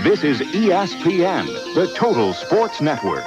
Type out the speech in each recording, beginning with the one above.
This is ESPN, the Total Sports Network.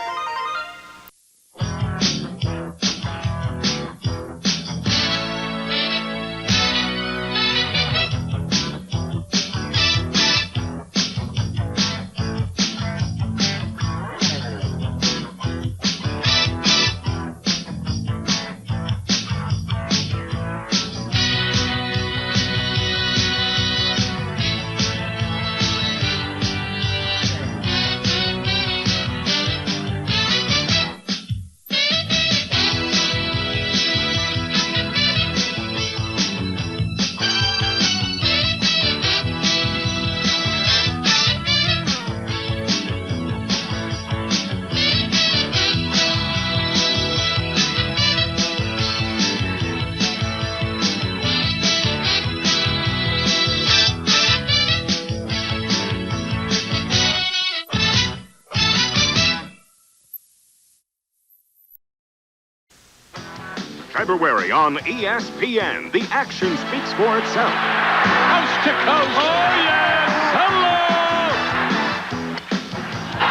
February on ESPN. The action speaks for itself. Coast to coast. Oh, yes. Hello.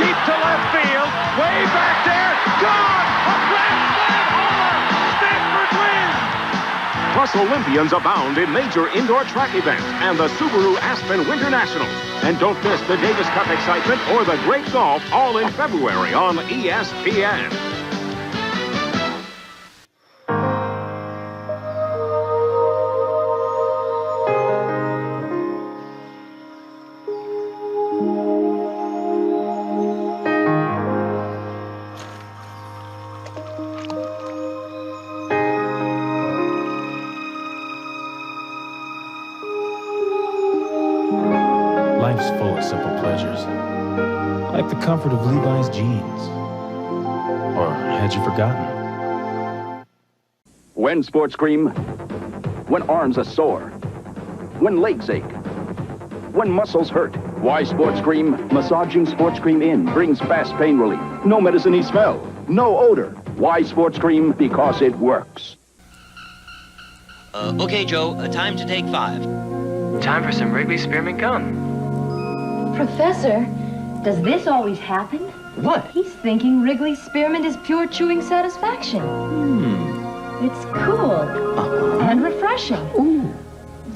Deep to left field. Way back there. Gone. A grand slam homer. Stanford wins. Plus, Olympians abound in major indoor track events and the Subaru Aspen Winter Nationals. And don't miss the Davis Cup excitement or the great golf, all in February on ESPN. Life's full of simple pleasures, like the comfort of Levi's jeans. Or had you forgotten? When SportsCreme, when arms are sore, when legs ache, when muscles hurt, why SportsCreme? Massaging SportsCreme in brings fast pain relief. No medicine-y smell, no odor. Why SportsCreme? Because it works. Okay, Joe, time to take 5. Time for some Wrigley Spearmint Gum. Professor, does this always happen? What? He's thinking Wrigley Spearmint is pure chewing satisfaction. It's cool and refreshing. Ooh.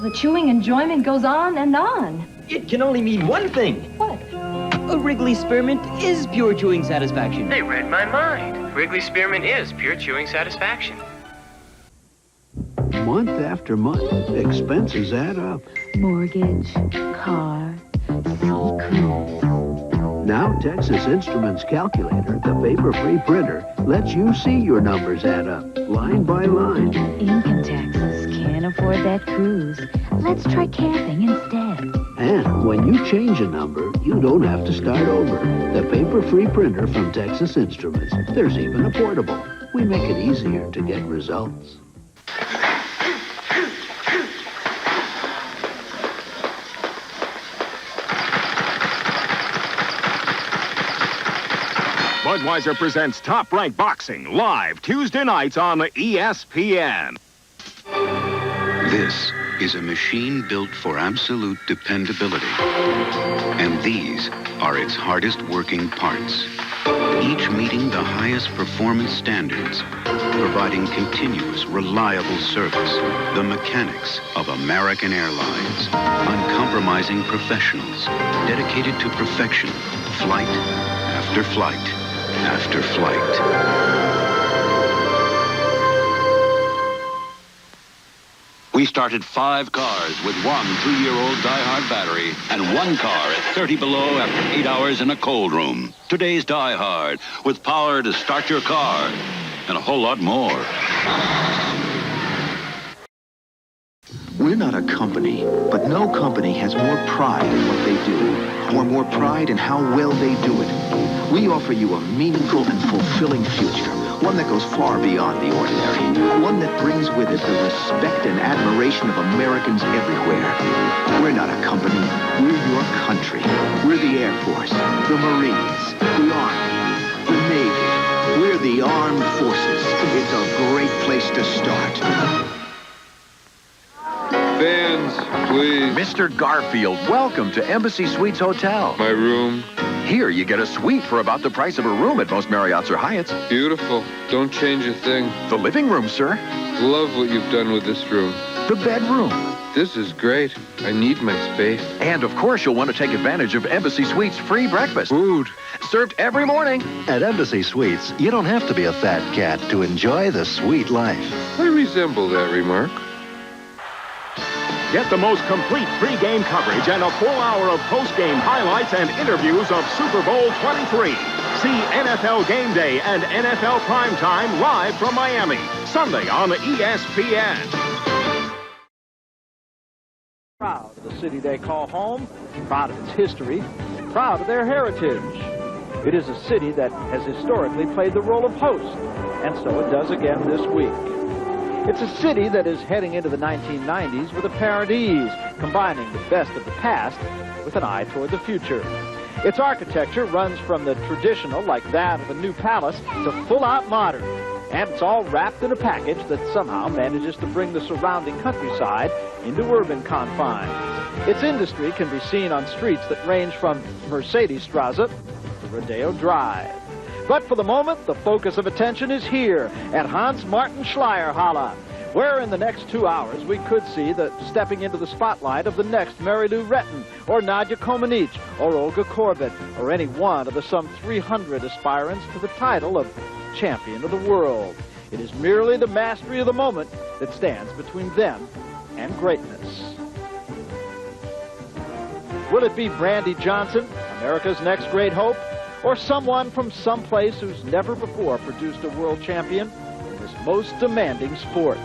The chewing enjoyment goes on and on. It can only mean one thing. What? A Wrigley Spearmint is pure chewing satisfaction. They read my mind. Wrigley Spearmint is pure chewing satisfaction. Month after month, expenses add up. Mortgage, car, cruise. Now Texas Instruments Calculator, the paper-free printer, lets you see your numbers add up, line by line. Income taxes, can't afford that cruise. Let's try camping instead. And when you change a number, you don't have to start over. The paper-free printer from Texas Instruments. There's even a portable. We make it easier to get results. Budweiser presents Top Rank Boxing live Tuesday nights on ESPN. This is a machine built for absolute dependability. And these are its hardest working parts. Each meeting the highest performance standards, providing continuous, reliable service. The mechanics of American Airlines. Uncompromising professionals, dedicated to perfection, flight after flight. After flight. We started 5 cars with one 2-year-old die-hard battery and 1 car at 30 below after 8 hours in a cold room. Today's die-hard with power to start your car and a whole lot more. We're not a company, but no company has more pride in what they do, or more pride in how well they do it. We offer you a meaningful and fulfilling future, one that goes far beyond the ordinary, one that brings with it the respect and admiration of Americans everywhere. We're not a company, we're your country. We're the Air Force, the Marines, the Army, the Navy. We're the Armed Forces. It's a great place to start. Fans, please. Mr. Garfield, welcome to Embassy Suites Hotel. My room. Here, you get a suite for about the price of a room at most Marriotts or Hyatts. Beautiful. Don't change a thing. The living room, sir. Love what you've done with this room. The bedroom. This is great. I need my space. And, of course, you'll want to take advantage of Embassy Suites' free breakfast. Food. Served every morning. At Embassy Suites, you don't have to be a fat cat to enjoy the sweet life. I resemble that remark. Get the most complete pre-game coverage and a full hour of post-game highlights and interviews of Super Bowl 23. See NFL Game Day and NFL Primetime live from Miami, Sunday on ESPN. Proud of the city they call home, proud of its history, proud of their heritage. It is a city that has historically played the role of host, and so it does again this week. It's a city that is heading into the 1990s with apparent ease, combining the best of the past with an eye toward the future. Its architecture runs from the traditional, like that of a new palace, to full-out modern. And it's all wrapped in a package that somehow manages to bring the surrounding countryside into urban confines. Its industry can be seen on streets that range from Mercedesstrasse to Rodeo Drive. But for the moment, the focus of attention is here at Hans Martin Schleierhalle, where in the next 2 hours we could see the stepping into the spotlight of the next Mary Lou Retton, or Nadia Comaneci, or Olga Korbut, or any one of the some 300 aspirants to the title of champion of the world. It is merely the mastery of the moment that stands between them and greatness. Will it be Brandy Johnson, America's next great hope, or someone from someplace who's never before produced a world champion in this most demanding sport?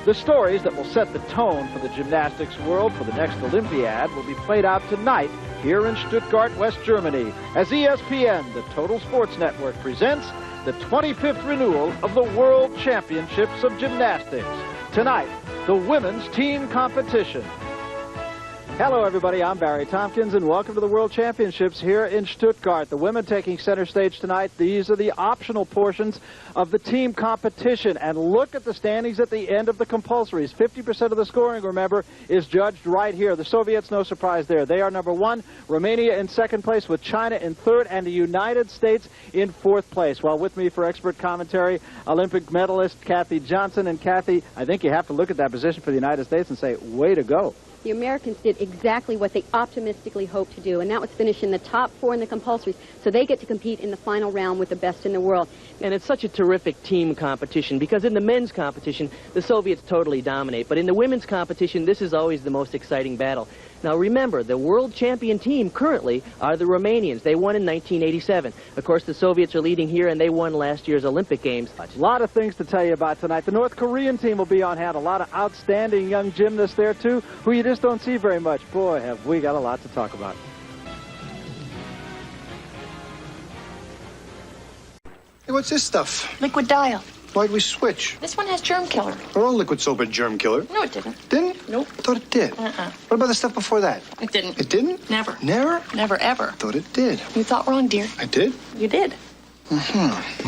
The stories that will set the tone for the gymnastics world for the next Olympiad will be played out tonight here in Stuttgart, West Germany, as ESPN, the Total Sports Network, presents the 25th renewal of the World Championships of Gymnastics. Tonight, the women's team competition. Hello, everybody. I'm Barry Tompkins, and welcome to the World Championships here in Stuttgart. The women taking center stage tonight. These are the optional portions of the team competition. And look at the standings at the end of the compulsories. 50% of the scoring, remember, is judged right here. The Soviets, no surprise there. They are number one. Romania in second place, with China in third, and the United States in fourth place. Well, with me for expert commentary, Olympic medalist Kathy Johnson. And Kathy, I think you have to look at that position for the United States and say, way to go. The Americans did exactly what they optimistically hoped to do, and that was finish in the top four in the compulsories, so they get to compete in the final round with the best in the world. And it's such a terrific team competition, because in the men's competition, the Soviets totally dominate. But in the women's competition, this is always the most exciting battle. Now remember, the world champion team currently are the Romanians. They won in 1987. Of course, the Soviets are leading here, and they won last year's Olympic Games. A lot of things to tell you about tonight. The North Korean team will be on hand. A lot of outstanding young gymnasts there, too, who you just don't see very much. Boy, have we got a lot to talk about. Hey, what's this stuff? Liquid Dial. Why'd we switch? This one has germ killer. Our own liquid soap had germ killer. No, it didn't. Didn't? Nope. I thought it did. What about the stuff before that? It didn't. It didn't? Never. Never? Never, ever. I thought it did. You thought wrong, dear. I did? You did.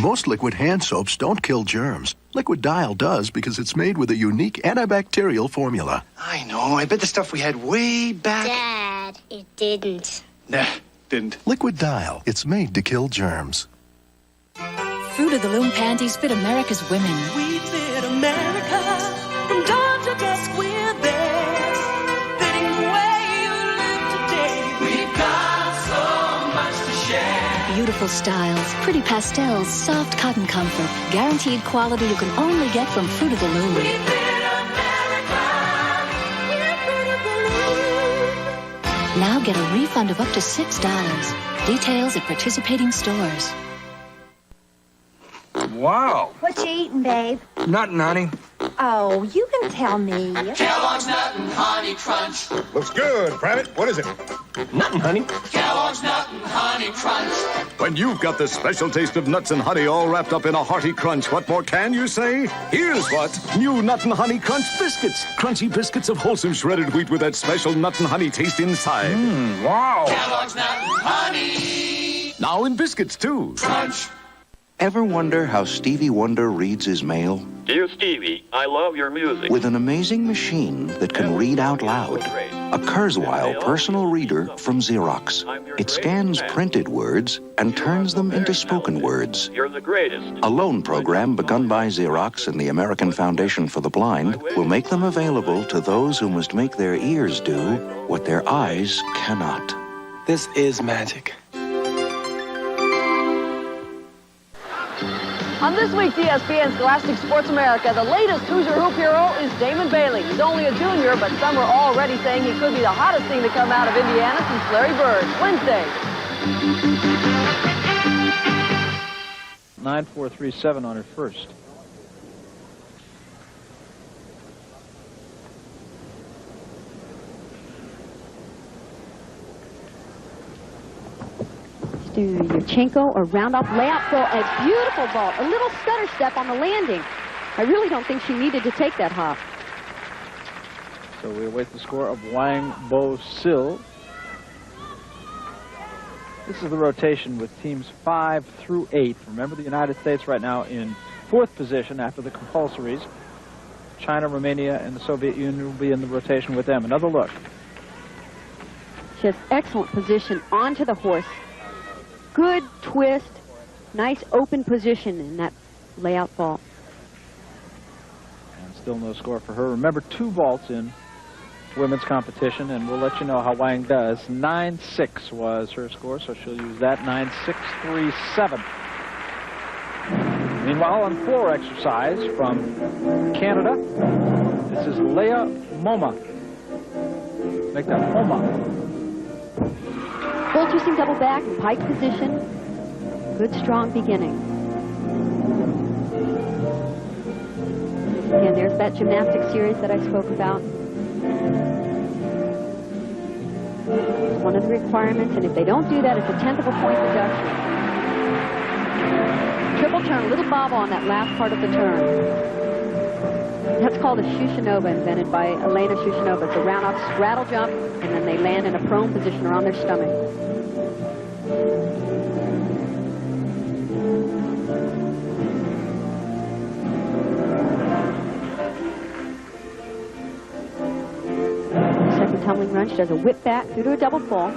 Most liquid hand soaps don't kill germs. Liquid Dial does because it's made with a unique antibacterial formula. I know. I bet the stuff we had way back... Dad, it didn't. Nah, didn't. Liquid Dial. It's made to kill germs. Fruit of the Loom panties fit America's women. We fit America. From dawn to dusk, we're there. Fitting the way you live today. We've got so much to share. Beautiful styles, pretty pastels, soft cotton comfort. Guaranteed quality you can only get from Fruit of the Loom. We fit America. We're Fruit of the Loom. Now get a refund of up to $6. Details at participating stores. Wow. What you eating, babe? Nothing, honey. Oh, you can tell me. Kellogg's Nut and Honey Crunch. Looks good, Private. What is it? Nothing, honey. Kellogg's Nut and Honey Crunch. When you've got the special taste of nuts and honey all wrapped up in a hearty crunch, what more can you say? Here's what. New Nut and Honey Crunch Biscuits. Crunchy biscuits of wholesome shredded wheat with that special nut and honey taste inside. Wow. Kellogg's Nut and Honey. Now in biscuits, too. Crunch. Ever wonder how Stevie Wonder reads his mail? Dear Stevie, I love your music. With an amazing machine that can read out loud. A Kurzweil personal reader from Xerox. It scans printed words and turns them into spoken words. You're the greatest. A loan program begun by Xerox and the American Foundation for the Blind will make them available to those who must make their ears do what their eyes cannot. This is magic. On this week's ESPN Scholastic Sports America, the latest Hoosier hoop hero is Damon Bailey. He's only a junior, but some are already saying he could be the hottest thing to come out of Indiana since Larry Bird. Wednesday. 9.437 on her first. Yurchenko, a round-off layup goal, a beautiful ball, a little stutter step on the landing. I really don't think she needed to take that hop. So we await the score of Wang Bo Sil. This is the rotation with teams 5 through 8. Remember, the United States right now in 4th position after the compulsories. China, Romania, and the Soviet Union will be in the rotation with them. Another look. She has excellent position onto the horse. Good twist, nice open position in that layout ball. And still no score for her. Remember, 2 vaults in women's competition, and we'll let you know how Wang does. 9.6 was her score, so she'll use that. 9.637. Meanwhile, on floor exercise from Canada, this is Leah Moma. Make that Moma. Full twisting double back, pike position. Good, strong beginning. Again, there's that gymnastics series that I spoke about. It's one of the requirements, and if they don't do that, it's a 1/10 of a point deduction. Triple turn, a little bobble on that last part of the turn. That's called a Shushanova, invented by Elena Shushanova. It's a round-off straddle jump, and then they land in a prone position or on their stomach. Second tumbling run, she does a whip back through to a double fall.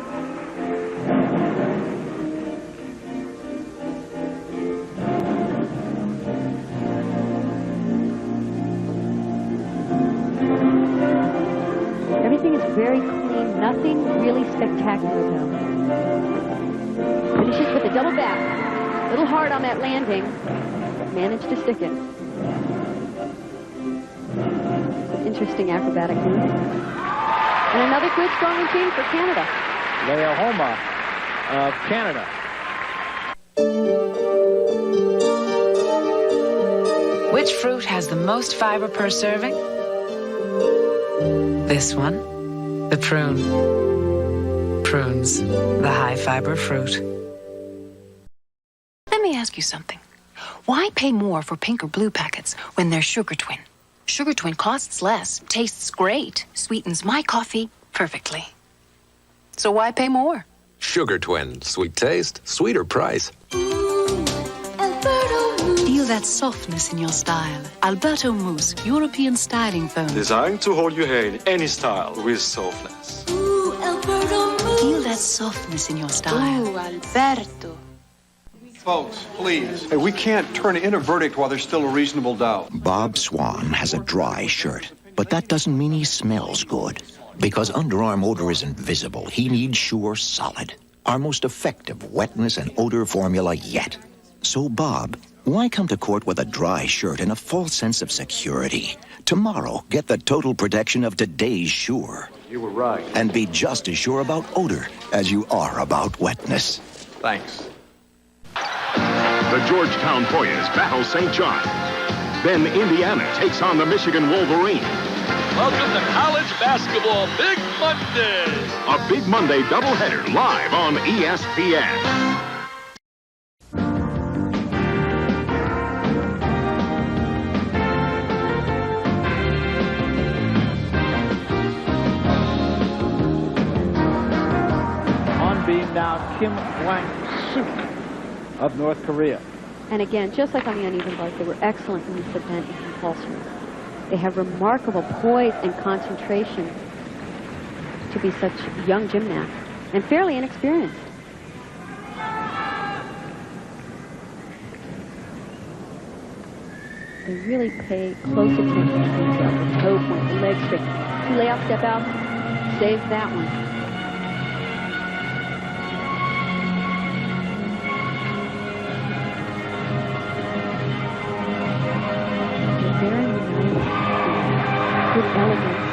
Everything is very clean, nothing really spectacular though. Finishes with a double back. A little hard on that landing, but managed to stick it. Interesting acrobatic move. And another good strong routine for Canada. Leah Homa of Canada. Which fruit has the most fiber per serving? This one, the prune. Prunes, the high-fiber fruit. Let me ask you something. Why pay more for pink or blue packets when they're Sugar Twin? Sugar Twin costs less, tastes great, sweetens my coffee perfectly. So why pay more? Sugar Twin. Sweet taste, sweeter price. Feel that softness in your style. Alberto Mousse, European styling foam. Designed to hold your hair in any style with softness. Feel that softness in your style. Alberto. Folks, please. Hey, we can't turn in a verdict while there's still a reasonable doubt. Bob Swan has a dry shirt, but that doesn't mean he smells good. Because underarm odor isn't visible, he needs Sure Solid, our most effective wetness and odor formula yet. So, Bob, why come to court with a dry shirt and a false sense of security? Tomorrow, get the total protection of today's Sure. You were right. And be just as sure about odor as you are about wetness. Thanks. The Georgetown Hoyas battle St. John. Then Indiana takes on the Michigan Wolverines. Welcome to college basketball Big Monday. A Big Monday doubleheader live on ESPN. On beam now, Kim Wang-suk of North Korea. And again, just like on the uneven bars, they were excellent in use of bent and compulsory. They have remarkable poise and concentration to be such young gymnasts and fairly inexperienced. They really pay close attention to detail. The toe point, the leg straight. 2 layout step out, save that one. They're very nice. Good elegance.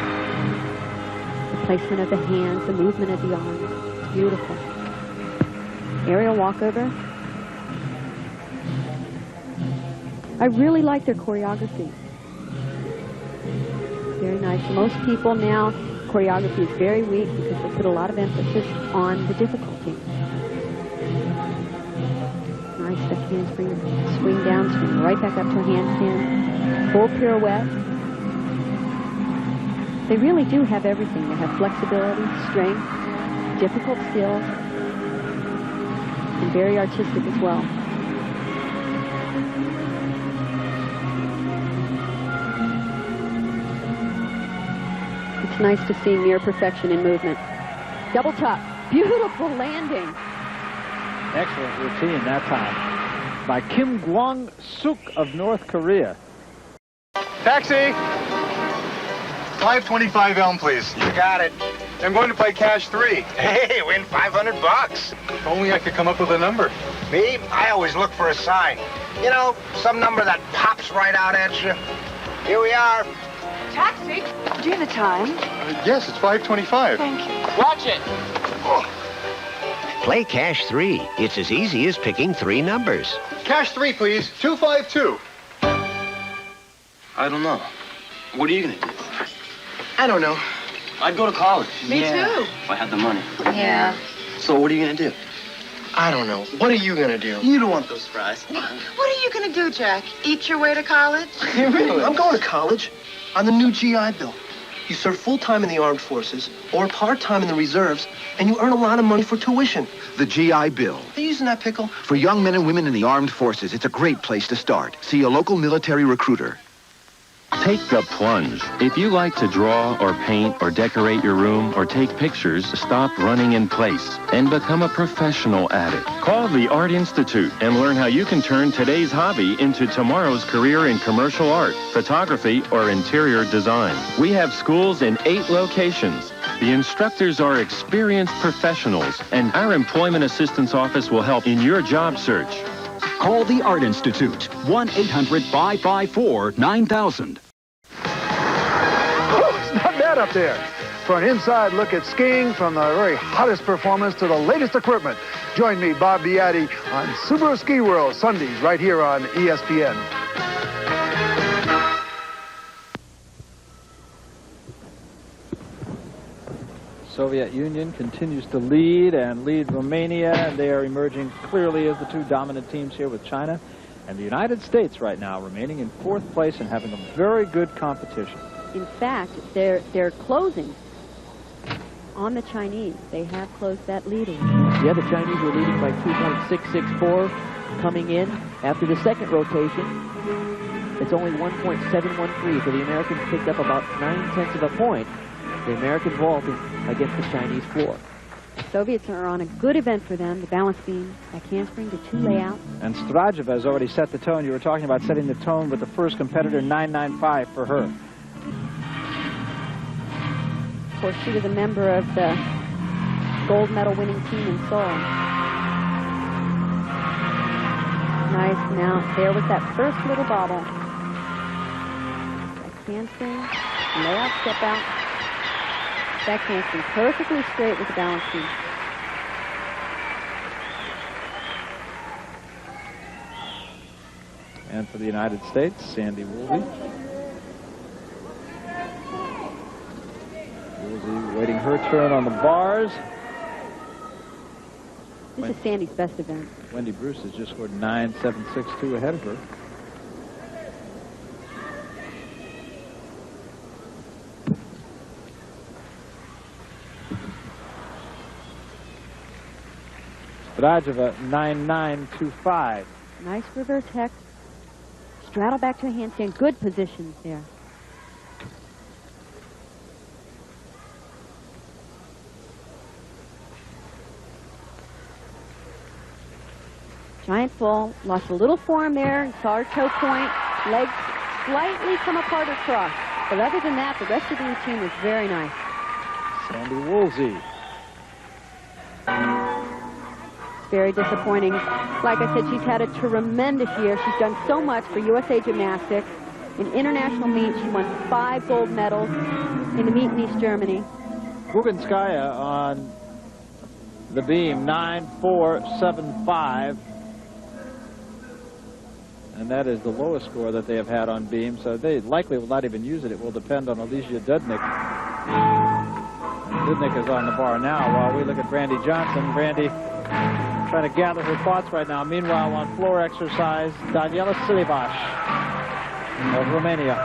The placement of the hands, the movement of the arms. It's beautiful. Aerial walkover. I really like their choreography. Very nice. Most people now, choreography is very weak because they put a lot of emphasis on the difficulty. Nice step handspring, swing down, swing right back up to a handstand, full pirouette. They really do have everything. They have flexibility, strength, difficult skills, and very artistic as well. It's nice to see near perfection in movement. Double tuck. Beautiful landing. Excellent routine that time by Kim Gwang-suk of North Korea. Taxi! 525 Elm, please. You got it. I'm going to play cash 3. Hey, win $500. If only I could come up with a number. Me? I always look for a sign. You know, some number that pops right out at you. Here we are. Taxi. Do you have the time? Yes, it's 525. Thank you. Watch it. Play Cash 3. It's as easy as picking 3 numbers. Cash 3, please. 252. I don't know. What are you going to do? I don't know. I'd go to college. Me too. If I had the money. Yeah. So what are you going to do? I don't know. What are you going to do? You don't want those fries. What are you going to do, Jack? Eat your way to college? Really? I'm going to college on the new GI Bill. You serve full-time in the armed forces or part-time in the reserves, and you earn a lot of money for tuition. The GI Bill. Are you using that pickle? For young men and women in the armed forces, it's a great place to start. See a local military recruiter. Take the plunge. If you like to draw or paint or decorate your room or take pictures, stop running in place and become a professional at it. Call the Art Institute and learn how you can turn today's hobby into tomorrow's career in commercial art, photography, or interior design. We have schools in 8 locations. The instructors are experienced professionals, and our Employment Assistance Office will help in your job search. Call the Art Institute, 1-800-554-9000. Oh, it's not bad up there. For an inside look at skiing, from the very hottest performance to the latest equipment, join me, Bob Biatti, on Subaru Ski World, Sundays, right here on ESPN. Soviet Union continues to lead Romania, and they are emerging clearly as the 2 dominant teams here with China. And the United States right now remaining in 4th place and having a very good competition. In fact, they're closing on the Chinese. They have closed that lead. Yeah, the Chinese were leading by 2.664 coming in. After the second rotation, it's only 1.713, so the Americans picked up about 9/10 of a point. The American vaulting against the Chinese floor. Soviets are on a good event for them. The balance beam, back handspring to 2 layout. And Strajeva has already set the tone. You were talking about setting the tone with the first competitor, 995 for her. Of course, she was a member of the gold medal winning team in Seoul. Nice mount. There was that first little bobble. Back handspring, layout, step out. Back handspring, perfectly straight with the balance beam. And for the United States, Sandy Woolsey. Woolsey waiting her turn on the bars. This is Sandy's best event. Wendy Bruce has just scored 9.762 ahead of her. Strajeva 9.925. Nice reverse hex. Straddle back to a handstand. Good positions there. Giant full. Lost a little form there and saw her toe point. Legs slightly come apart across. But other than that, the rest of the routine was very nice. Sandy Woolsey. Very disappointing. Like I said, she's had a tremendous year. She's done so much for USA Gymnastics. In international meets, she won 5 gold medals in the meet in East Germany. Buginskaya on the beam, 9.475. And that is the lowest score that they have had on beam, so they likely will not even use it. It will depend on Alicia Dudnik. Dudnik is on the bar now while we look at Brandy Johnson. Brandy trying to gather her thoughts right now. Meanwhile, on floor exercise, Daniela Silivash of Romania.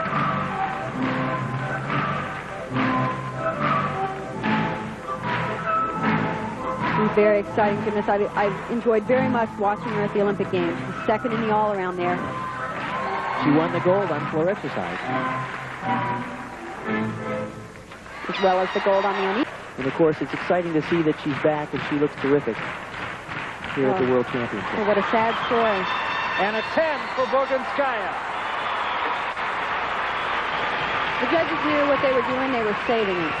She's a very exciting gymnast. I enjoyed very much watching her at the Olympic Games. She's second in the all-around there. She won the gold on floor exercise. As well as the gold on the uneven. And of course, it's exciting to see that she's back and she looks terrific here at the World Championship. Oh, what a sad story. And a 10 for Buginskaya. The judges knew what they were doing. They were saving it.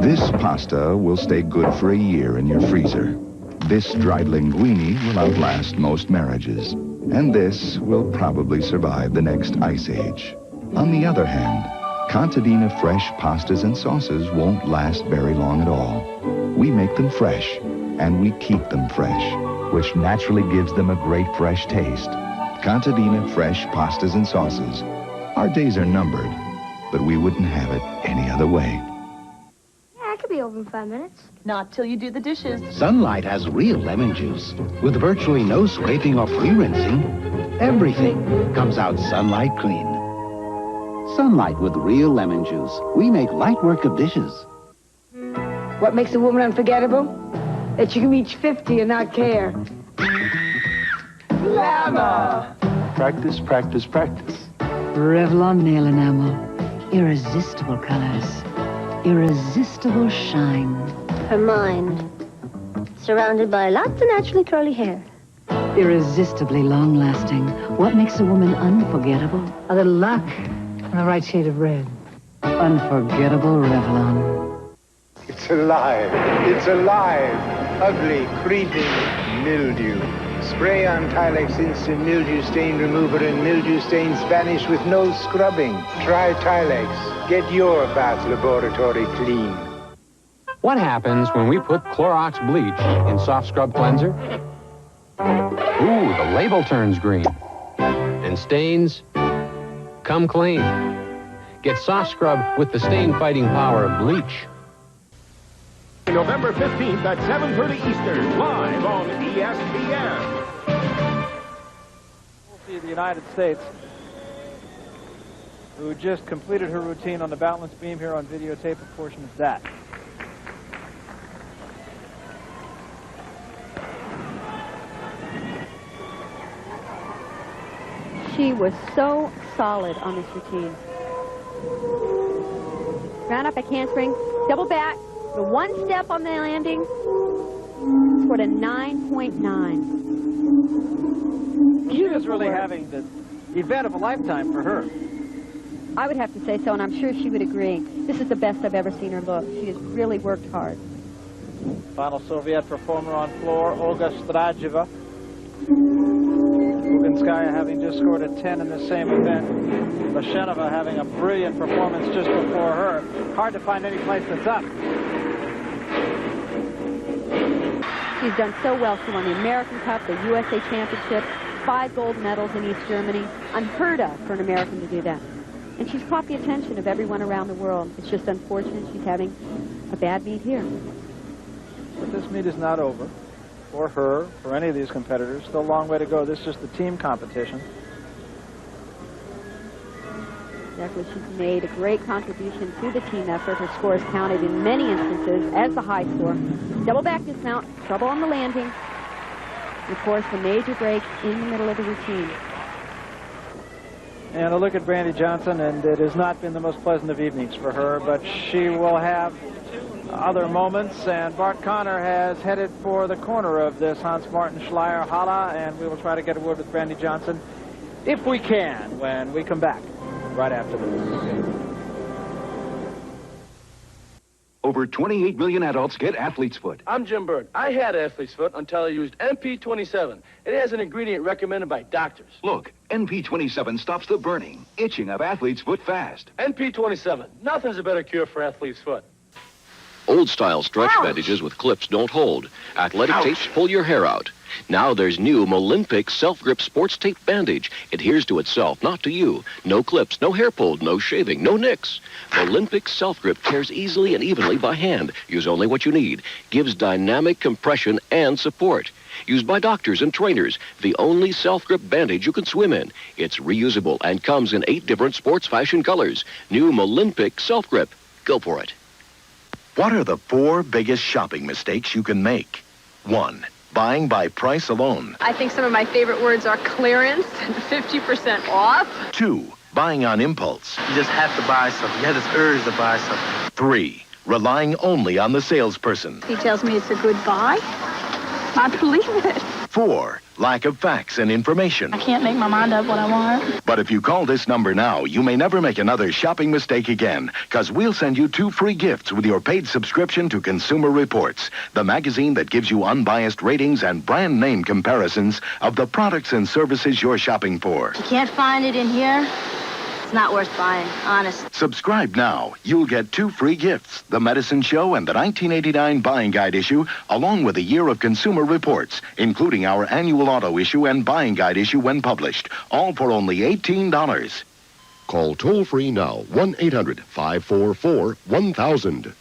This pasta will stay good for a year in your freezer. This dried linguine will outlast most marriages. And this will probably survive the next ice age. On the other hand, Contadina fresh pastas and sauces won't last very long at all. We make them fresh, and we keep them fresh, which naturally gives them a great fresh taste. Contadina fresh pastas and sauces. Our days are numbered, but we wouldn't have it any other way. I could be over in 5 minutes. Not till you do the dishes. Sunlight has real lemon juice. With virtually no scraping or pre-rinsing, everything comes out Sunlight clean. Sunlight with real lemon juice. We make light work of dishes. What makes a woman unforgettable? That you can reach 50 and not care. Glamour! Practice, practice, practice. Revlon nail enamel. Irresistible colors. Irresistible shine. Her mind. Surrounded by lots of naturally curly hair. Irresistibly long-lasting. What makes a woman unforgettable? A little luck and the right shade of red. Unforgettable Revlon. It's alive. It's alive. Ugly, creeping mildew. Spray on Tylex Instant Mildew Stain Remover and mildew stains vanish with no scrubbing. Try Tylex. Get your bath laboratory clean. What happens when we put Clorox bleach in SoftScrub cleanser? Ooh, the label turns green. And stains come clean. Get SoftScrub with the stain-fighting power of bleach. November 15th at 7:30 Eastern, live on ESPN. We'll see the United States, who just completed her routine on the balance beam here on videotape, a portion of that. She was so solid on this routine. Round up back handspring, double back, the one step on the landing, scored a 9.9. She is really having the event of a lifetime for her. I would have to say so, and I'm sure she would agree. This is the best I've ever seen her look. She has really worked hard. Final Soviet performer on floor, Olga Strajeva. Buginskaya having just scored a 10 in the same event. Lashenova having a brilliant performance just before her. Hard to find any place that's up. She's done so well. She won the American Cup, the USA Championship, 5 gold medals in East Germany. Unheard of for an American to do that. And she's caught the attention of everyone around the world. It's just unfortunate she's having a bad meet here. But this meet is not over. For her, for any of these competitors. Still a long way to go. This is just the team competition. Exactly. She's made a great contribution to the team effort. Her score is counted in many instances as the high score. Double back dismount, trouble on the landing. And of course, the major break in the middle of the routine. And a look at Brandy Johnson, and it has not been the most pleasant of evenings for her, but she will have other moments, and Bart Connor has headed for the corner of this Hans Martin Schleyer Halle, and we will try to get a word with Brandy Johnson, if we can, when we come back right after this. Over 28 million adults get athlete's foot. I'm Jim Bird. I had athlete's foot until I used NP27. It has an ingredient recommended by doctors. Look, NP27 stops the burning, itching of athlete's foot fast. NP27. Nothing's a better cure for athlete's foot. Old-style stretch bandages with clips don't hold. Athletic tapes pull your hair out. Now there's new Molimpic Self-Grip Sports Tape Bandage. Adheres to itself, not to you. No clips, no hair pulled, no shaving, no nicks. Molimpic Self-Grip tears easily and evenly by hand. Use only what you need. Gives dynamic compression and support. Used by doctors and trainers. The only self-grip bandage you can swim in. It's reusable and comes in 8 different sports fashion colors. New Molimpic Self-Grip. Go for it. What are the 4 biggest shopping mistakes you can make? 1. Buying by price alone. I think some of my favorite words are clearance and 50% off. 2. Buying on impulse. You just have to buy something. You have this urge to buy something. 3. Relying only on the salesperson. He tells me it's a good buy. I believe it. 4. Lack of facts and information. I can't make my mind up what I want. But if you call this number now, you may never make another shopping mistake again, because we'll send you 2 free gifts with your paid subscription to Consumer Reports, the magazine that gives you unbiased ratings and brand name comparisons of the products and services you're shopping for. You can't find it in here. It's not worth buying, honest. Subscribe now. You'll get 2 free gifts, the Medicine Show and the 1989 Buying Guide issue, along with a year of Consumer Reports, including our annual auto issue and Buying Guide issue when published, all for only $18. Call toll-free now, 1-800-544-1000.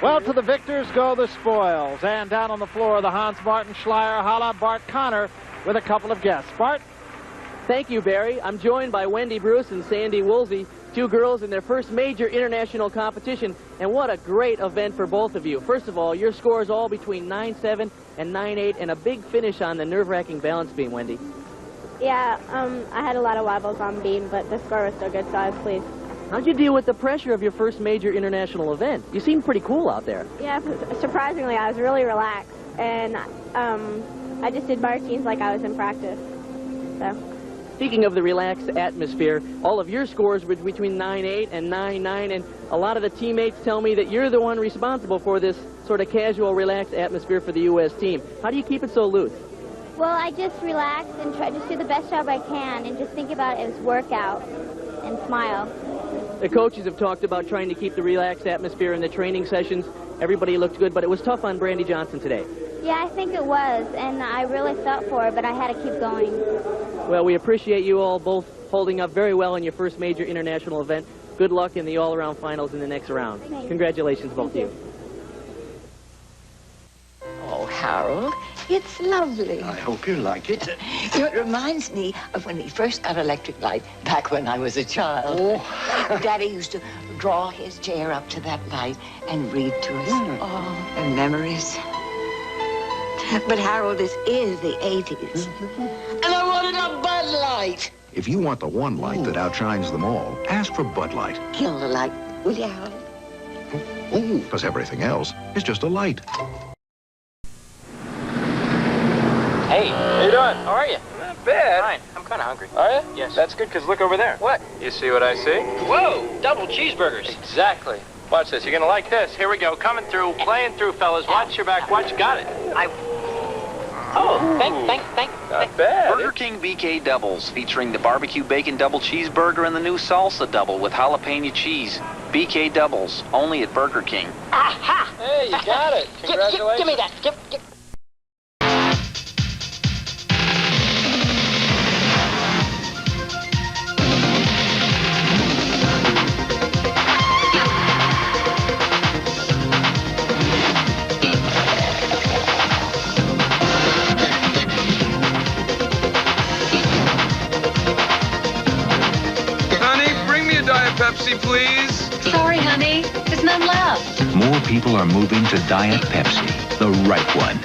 Well, to the victors go the spoils. And down on the floor, the Hans Martin Schleyer Halle, Bart Connor, with a couple of guests. Bart? Thank you, Barry. I'm joined by Wendy Bruce and Sandy Woolsey, 2 girls in their first major international competition, and what a great event for both of you. First of all, your scores all between 9.7 and 9.8, and a big finish on the nerve-wracking balance beam, Wendy. Yeah, I had a lot of wobbles on beam, but the score was still good, so I was pleased. How'd you deal with the pressure of your first major international event? You seem pretty cool out there. Yeah, surprisingly, I was really relaxed, and I just did my routines like I was in practice, so... Speaking of the relaxed atmosphere, all of your scores were between 9.8 and 9.9, and a lot of the teammates tell me that you're the one responsible for this sort of casual, relaxed atmosphere for the U.S. team. How do you keep it so loose? Well, I just relax and try to do the best job I can and just think about it as workout and smile. The coaches have talked about trying to keep the relaxed atmosphere in the training sessions. Everybody looked good, but it was tough on Brandy Johnson today. Yeah, I think it was, and I really felt for it, but I had to keep going. Well, we appreciate you all both holding up very well in your first major international event. Good luck in the all-around finals in the next round. Congratulations, both of you. Oh, Harold, it's lovely. I hope you like it. It reminds me of when we first got electric light back when I was a child. Oh. Daddy used to draw his chair up to that light and read to us. Oh, and memories. But, Harold, this is the 80s. And I wanted a Bud Light. If you want the one light that outshines them all, ask for Bud Light. Kill the light, will you, Harold? Oh, because everything else is just a light. Hey, how you doing? How are you? Not bad. Fine. I'm kind of hungry. Are you? Yes. That's good, because look over there. What? You see what I see? Whoa, double cheeseburgers. Exactly. Watch this. You're going to like this. Here we go. Coming through, playing through, fellas. Watch your back. Watch. Got it. Oh, thank. Not bad. Burger King BK Doubles, featuring the barbecue bacon double cheeseburger and the new salsa double with jalapeno cheese. BK Doubles, only at Burger King. Aha! Hey, you got it. Congratulations. Give me that. Give. Sorry, honey. There's none left. More people are moving to Diet Pepsi, the right one.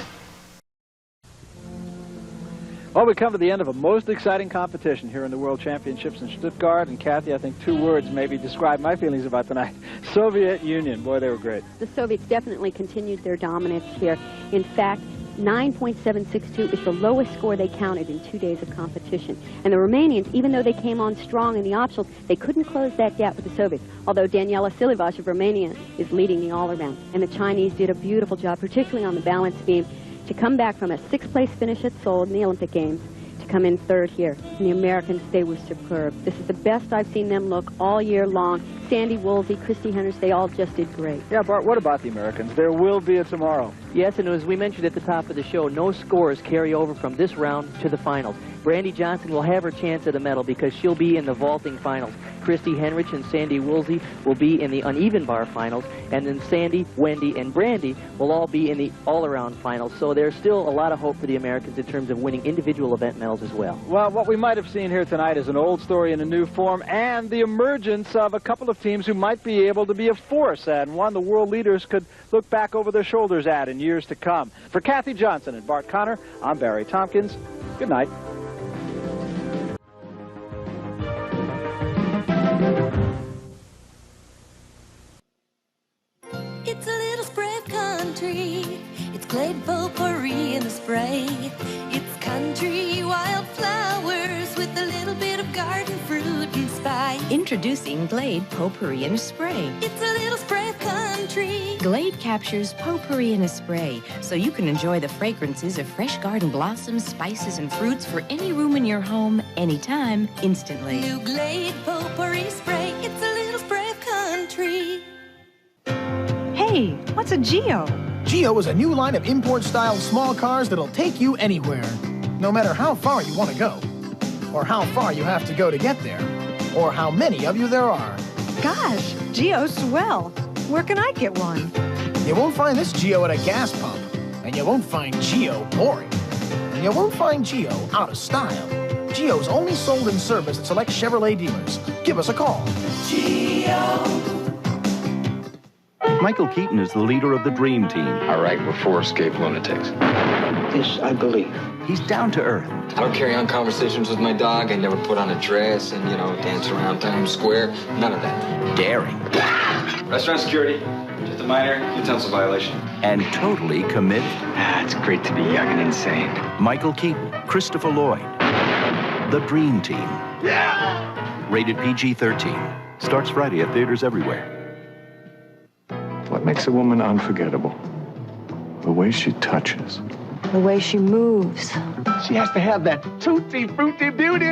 Well, we come to the end of a most exciting competition here in the World Championships in Stuttgart. And Kathy, I think 2 words maybe describe my feelings about tonight. Soviet Union. Boy, they were great. The Soviets definitely continued their dominance here. In fact, 9.762 is the lowest score they counted in 2 days of competition. And the Romanians, even though they came on strong in the optionals, they couldn't close that gap with the Soviets, although Daniela Silivash of Romania is leading the all-around. And the Chinese did a beautiful job, particularly on the balance beam, to come back from a 6th-place finish at Seoul in the Olympic Games to come in 3rd here. And the Americans, they were superb. This is the best I've seen them look all year long. Sandy Woolsey, Christy Henderson, they all just did great. Yeah, Bart, what about the Americans? There will be a tomorrow. Yes, and as we mentioned at the top of the show, no scores carry over from this round to the finals. Brandy Johnson will have her chance at a medal because she'll be in the vaulting finals. Christy Henrich and Sandy Woolsey will be in the uneven bar finals, and then Sandy, Wendy, and Brandy will all be in the all-around finals. So there's still a lot of hope for the Americans in terms of winning individual event medals as well. Well, what we might have seen here tonight is an old story in a new form, and the emergence of a couple of teams who might be able to be a force, and one the world leaders could look back over their shoulders at in years to come. For Kathy Johnson and Bart Connor, I'm Barry Tompkins. Good night. It's a little spray of country. It's Glade potpourri in the spray. It's country wildflowers with a little bit of garden fruit and spice. Introducing Glade potpourri in a spray. It's a little spray of country. Glade captures potpourri in a spray, so you can enjoy the fragrances of fresh garden blossoms, spices, and fruits for any room in your home, anytime, instantly. New Glade potpourri spray. It's a little spray of country. Hey, what's a Geo? Geo is a new line of import-style small cars that'll take you anywhere, no matter how far you want to go, or how far you have to go to get there, or how many of you there are. Gosh, Geo's swell. Where can I get one? You won't find this Geo at a gas pump, and you won't find Geo boring, and you won't find Geo out of style. Geo's only sold and serviced at select Chevrolet dealers. Give us a call. Geo. Michael Keaton is the leader of the Dream Team. All right, we're 4 escaped lunatics. This I believe. He's down to earth. I don't carry on conversations with my dog. I never put on a dress and, dance around Times Square. None of that. Daring. Restaurant security. Just a minor utensil violation. And totally committed. It's great to be young and insane. Michael Keaton, Christopher Lloyd. The Dream Team. Yeah! Rated PG-13. Starts Friday at theaters everywhere. What makes a woman unforgettable? The way she touches. The way she moves. She has to have that tutti frutti beauty.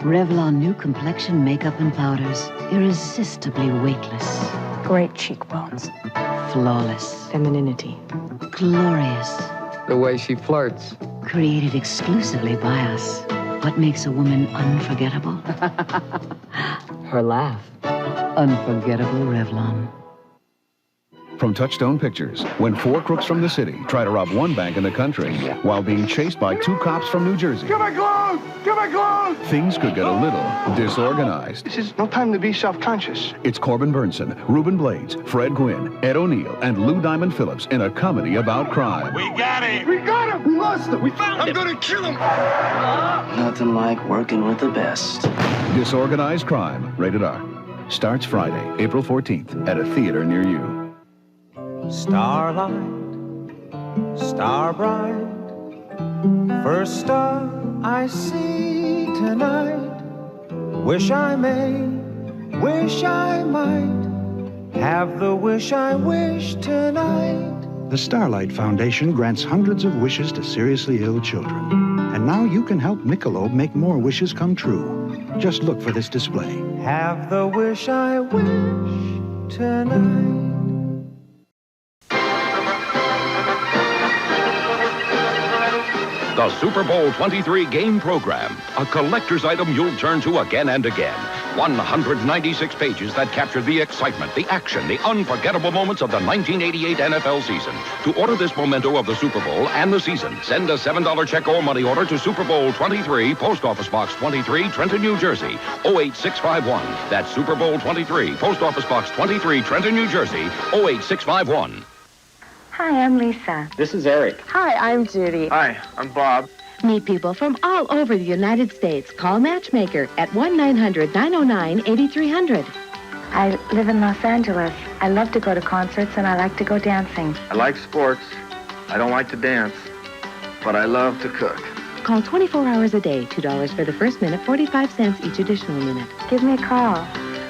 Revlon new complexion makeup and powders. Irresistibly weightless. Great cheekbones. Flawless. Femininity. Glorious. The way she flirts. Created exclusively by us. What makes a woman unforgettable? Her laugh. Unforgettable Revlon. From Touchstone Pictures, when 4 crooks from the city try to rob one bank in the country while being chased by 2 cops from New Jersey. Get my clothes! Get my clothes! Things could get a little disorganized. This is no time to be self-conscious. It's Corbin Burnson, Reuben Blades, Fred Gwynn, Ed O'Neill, and Lou Diamond Phillips in a comedy about crime. We got him! We got him! We lost him! We found him! I'm gonna kill him! Nothing like working with the best. Disorganized Crime, rated R. Starts Friday, April 14th at a theater near you. Starlight, star bright, first star I see tonight. Wish I may, wish I might, have the wish I wish tonight. The Starlight Foundation grants hundreds of wishes to seriously ill children. And now you can help Michelob make more wishes come true. Just look for this display. Have the wish I wish tonight. The Super Bowl 23 game program, a collector's item you'll turn to again and again. 196 pages that capture the excitement, the action, the unforgettable moments of the 1988 NFL season. To order this memento of the Super Bowl and the season, send a $7 check or money order to Super Bowl 23, Post Office Box 23, Trenton, New Jersey, 08651. That's Super Bowl 23, Post Office Box 23, Trenton, New Jersey, 08651. Hi, I'm Lisa. This is Eric. Hi, I'm Judy. Hi, I'm Bob. Meet people from all over the United States. Call Matchmaker at 1-900-909-8300. I live in Los Angeles. I love to go to concerts and I like to go dancing. I like sports. I don't like to dance, but I love to cook. Call 24 hours a day. $2 for the first minute, 45 cents each additional minute. Give me a call.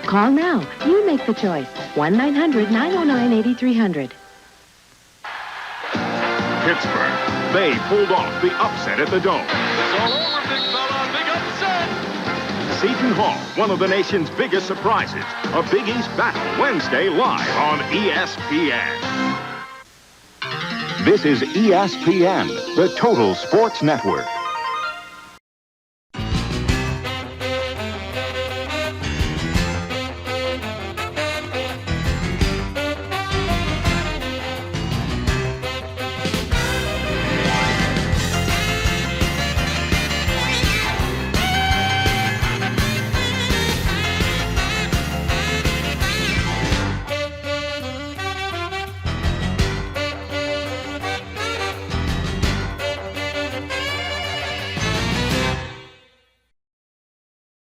Call now. You make the choice. 1-900-909-8300. Pittsburgh. They pulled off the upset at the Dome. It's all over, big fella. Big upset. Seton Hall, one of the nation's biggest surprises. A Big East battle Wednesday live on ESPN. This is ESPN, the Total Sports Network.